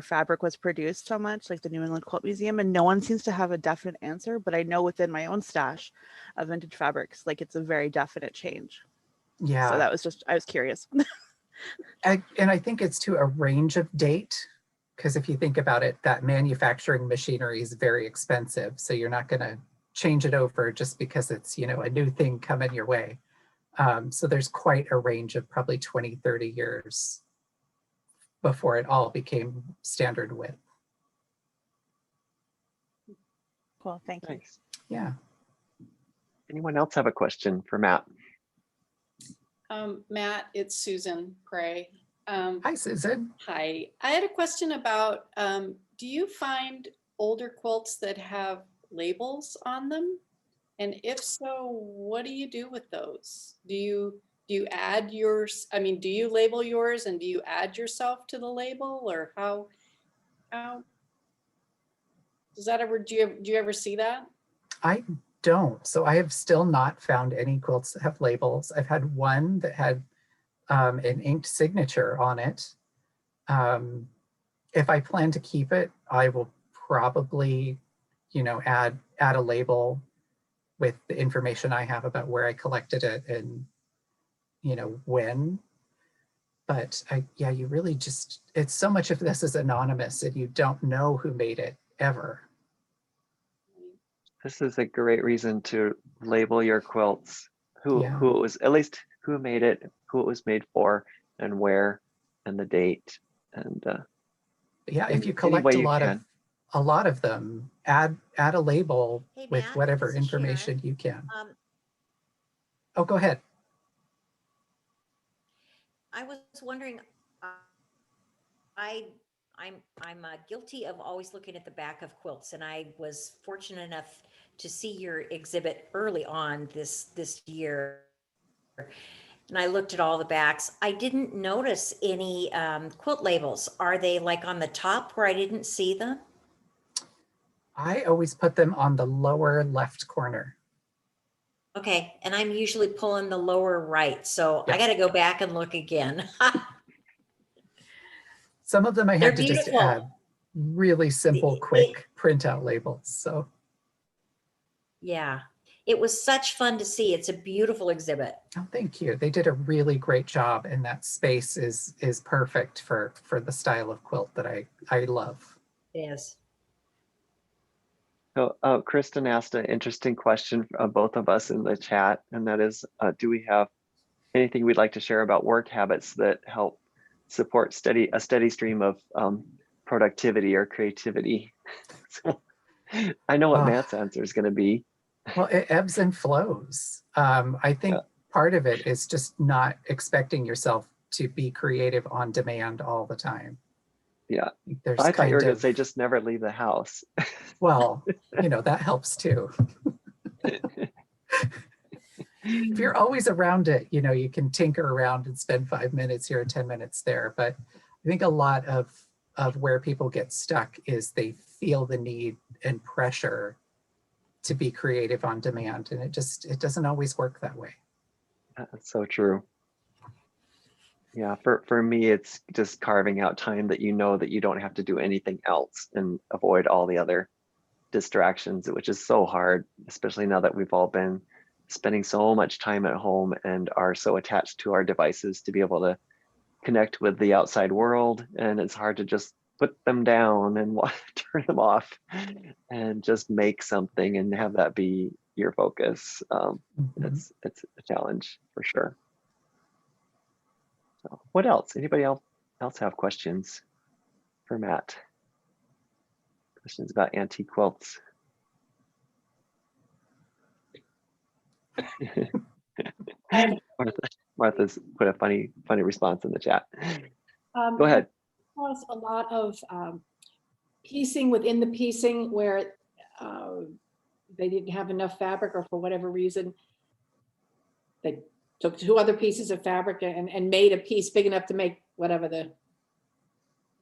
fabric was produced so much, like the New England Quilt Museum, and no one seems to have a definite answer. But I know within my own stash of vintage fabrics, like it's a very definite change. Yeah. So that was I was curious. And I think it's to a range of date, because if you think about it, that manufacturing machinery is very expensive. So you're not going to change it over just because it's, a new thing coming your way. So there's quite a range of probably 20, 30 years before it all became standard width. Cool, thank you. Nice. Yeah. Anyone else have a question for Matt? Matt, it's Susan Gray. Hi, Susan. Hi. I had a question about, do you find older quilts that have labels on them? And if so, what do you do with those? Do you add yours? I mean, do you label yours and do you add yourself to the label, or how does that ever, do you ever see that? I don't. So I have still not found any quilts that have labels. I've had one that had an inked signature on it. If I plan to keep it, I will probably, add a label with the information I have about where I collected it and, when. But you really just, it's so much of this is anonymous and you don't know who made it ever. This is a great reason to label your quilts, who it was, at least who made it, who it was made for, and where, and the date. And if you collect a lot of them, add a label Hey, with Matt, whatever this is information Sharon. you can. Oh, go ahead. I was wondering, I'm guilty of always looking at the back of quilts, and I was fortunate enough to see your exhibit early on this year. And I looked at all the backs. I didn't notice any quilt labels. Are they like on the top where I didn't see them? I always put them on the lower left corner. Okay, and I'm usually pulling the lower right, so I Yeah. got to go back and look again. Some of them I They're had to just beautiful. add really simple, quick printout labels. So Yeah, it was such fun to see. It's a beautiful exhibit. oh, thank you. They did a really great job, and that space is perfect for the style of quilt that I love. It is. So Kristen asked an interesting question of both of us in the chat, and that is, do we have anything we'd like to share about work habits that help support a steady stream of productivity or creativity? So, I know what Matt's answer is going to be. Well, it ebbs and flows. I think part of it is just not expecting yourself to be creative on demand all the time. Yeah. There's I thought you were going to of, say just never leave the house. well, you know, that helps too. If you're always around it, you know, you can tinker around and spend 5 minutes here, 10 minutes there. But I think a lot of where people get stuck is they feel the need and pressure to be creative on demand. And it doesn't always work that way. That's so true. Yeah, for me, it's just carving out time that you know that you don't have to do anything else and avoid all the other distractions, which is so hard, especially now that we've all been spending so much time at home and are so attached to our devices to be able to connect with the outside world. And it's hard to just put them down and turn them off and just make something and have that be your focus. It's a challenge for sure. So what else? Anybody else have questions for Matt? Questions about antique quilts? Martha's put a funny response in the chat. Go ahead. There's a lot of piecing within the piecing where they didn't have enough fabric, or for whatever reason, they took 2 other pieces of fabric and made a piece big enough to make whatever the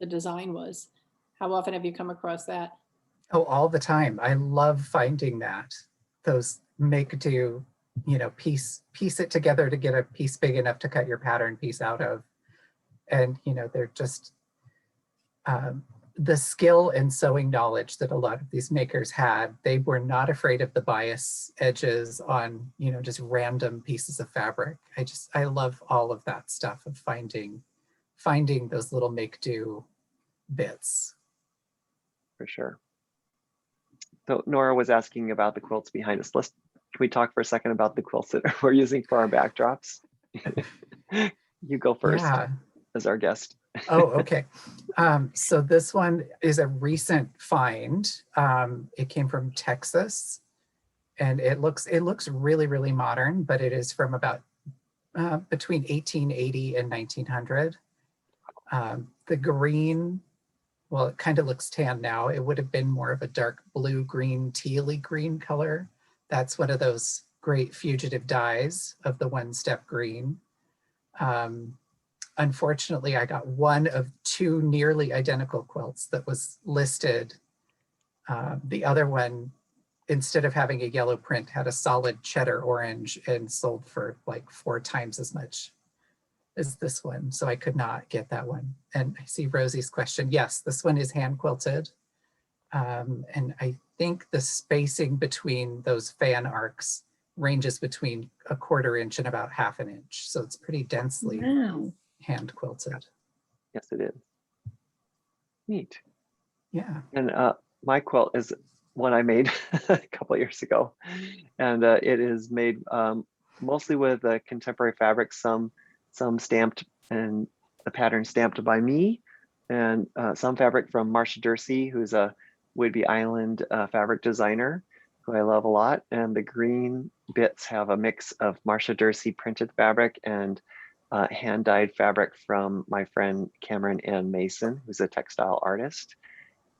design was. How often have you come across that? Oh, all the time. I love finding that. Those make do, you know, piece it together to get a piece big enough to cut your pattern piece out of. And, you know, they're just the skill and sewing knowledge that a lot of these makers had. They were not afraid of the bias edges on, you know, just random pieces of fabric. I love all of that stuff of finding those little make do bits. For sure. So Nora was asking about the quilts behind us. Can we talk for a second about the quilts that we're using for our backdrops? You go first as our guest. Oh, okay. So this one is a recent find. It came from Texas, and it looks really, really modern, but it is from about between 1880 and 1900. The green, well, it kind of looks tan now. It would have been more of a dark blue, green, tealy green color. That's one of those great fugitive dyes of the one-step green. Unfortunately, I got one of 2 nearly identical quilts that was listed. The other one, instead of having a yellow print, had a solid cheddar orange and sold for like 4 times as much as this one. So I could not get that one. And I see Rosie's question. Yes, this one is hand quilted. And I think the spacing between those fan arcs ranges between 1/4 inch and about 1/2 inch. So it's pretty densely hand quilted. Yes, it is. Neat. Yeah. And my quilt is one I made a couple of years ago, and it is made mostly with contemporary fabric, some stamped and the pattern stamped by me, and some fabric from Marcia Dursey, who's a Whidbey Island fabric designer who I love a lot. And the green bits have a mix of Marcia Dursey printed fabric and hand dyed fabric from my friend Cameron Ann Mason, who's a textile artist.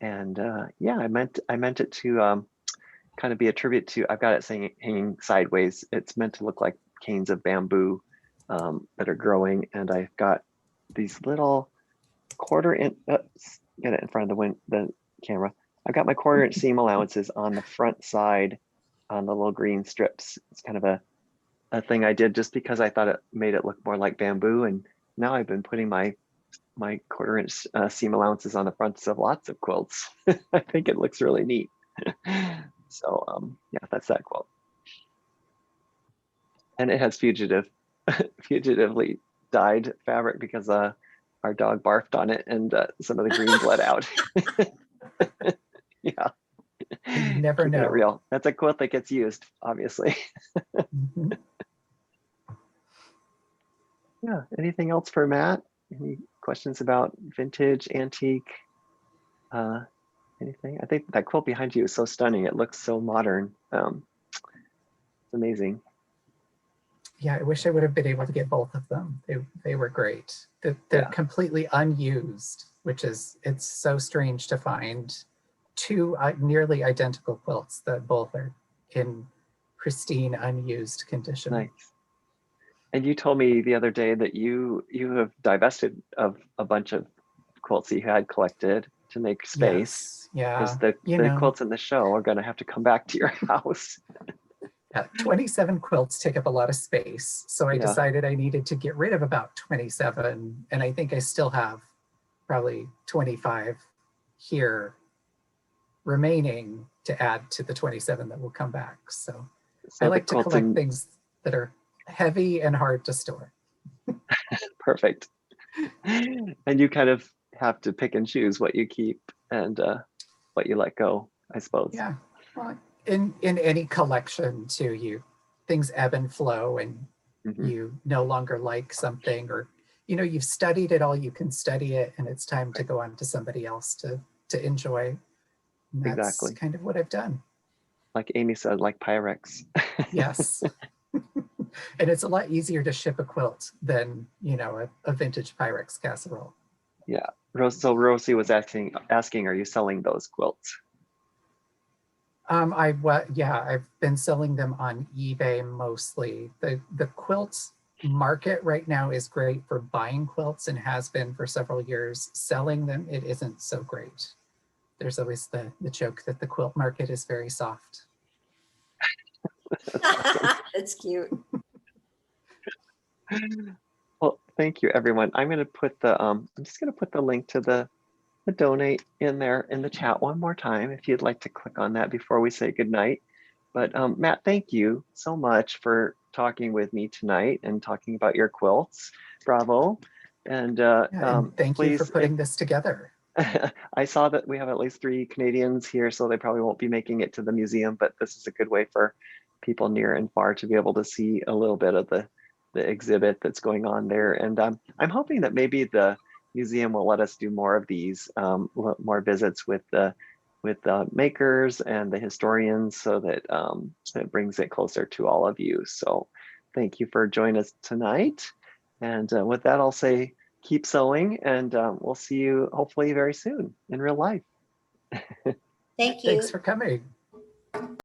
And yeah, I meant it to kind of be a tribute to, I've got it hanging sideways. It's meant to look like canes of bamboo that are growing. And I've got these little 1/4 inch, get it in front of the camera. I've got my 1/4 inch seam allowances on the front side on the little green strips. It's kind of a thing I did just because I thought it made it look more like bamboo. And now I've been putting my 1/4 inch seam allowances on the fronts of lots of quilts. I think it looks really neat. So yeah, that's that quilt. And it has fugitively dyed fabric because our dog barfed on it and some of the green bled out. Yeah. You never Keeping know. it real. That's a quilt that gets used, obviously. Mhm. Yeah. Anything else for Matt? Any questions about vintage, antique? Anything? I think that quilt behind you is so stunning. It looks so modern. It's amazing. Yeah, I wish I would have been able to get both of them. They were great. They're Yeah. completely unused, which is, it's so strange to find two nearly identical quilts that both are in pristine, unused condition. Nice. And you told me the other day that you have divested of a bunch of quilts that you had collected to make space. Yes, yeah. Because the quilts in the show are going to have to come back to your house. 27 quilts take up a lot of space. So I Yeah. decided I needed to get rid of about 27. And I think I still have probably 25 here remaining to add to the 27 that will come back. So I the like to quilts collect things that are heavy and hard to store. Perfect. And you kind of have to pick and choose what you keep and what you let go, I suppose. Yeah, well, in any collection too, things ebb and flow, and Mhm. you no longer like something, or you've studied it all you can study it, and it's time to go on to somebody else to enjoy. And that's Exactly. kind of what I've done. Like Amy said, like Pyrex. Yes. And it's a lot easier to ship a quilt than a vintage Pyrex casserole. Yeah. So Rosie was asking, are you selling those quilts? I've been selling them on eBay mostly. The quilts market right now is great for buying quilts and has been for several years. Selling them, it isn't so great. There's always the joke that the quilt market is very soft. That's awesome. That's cute. Well, thank you, everyone. I'm going to put I'm just going to put the link to the donate in there in the chat one more time if you'd like to click on that before we say goodnight. But Matt, thank you so much for talking with me tonight and talking about your quilts. Bravo. And, And thank you for please, putting this together. I saw that we have at least 3 Canadians here, so they probably won't be making it to the museum, but this is a good way for people near and far to be able to see a little bit of the exhibit that's going on there. And I'm hoping that maybe the museum will let us do more of these, more visits with the makers and the historians, so that it brings it closer to all of you. So thank you for joining us tonight. And with that, I'll say keep sewing, and we'll see you hopefully very soon in real life. Thank you. Thanks for coming.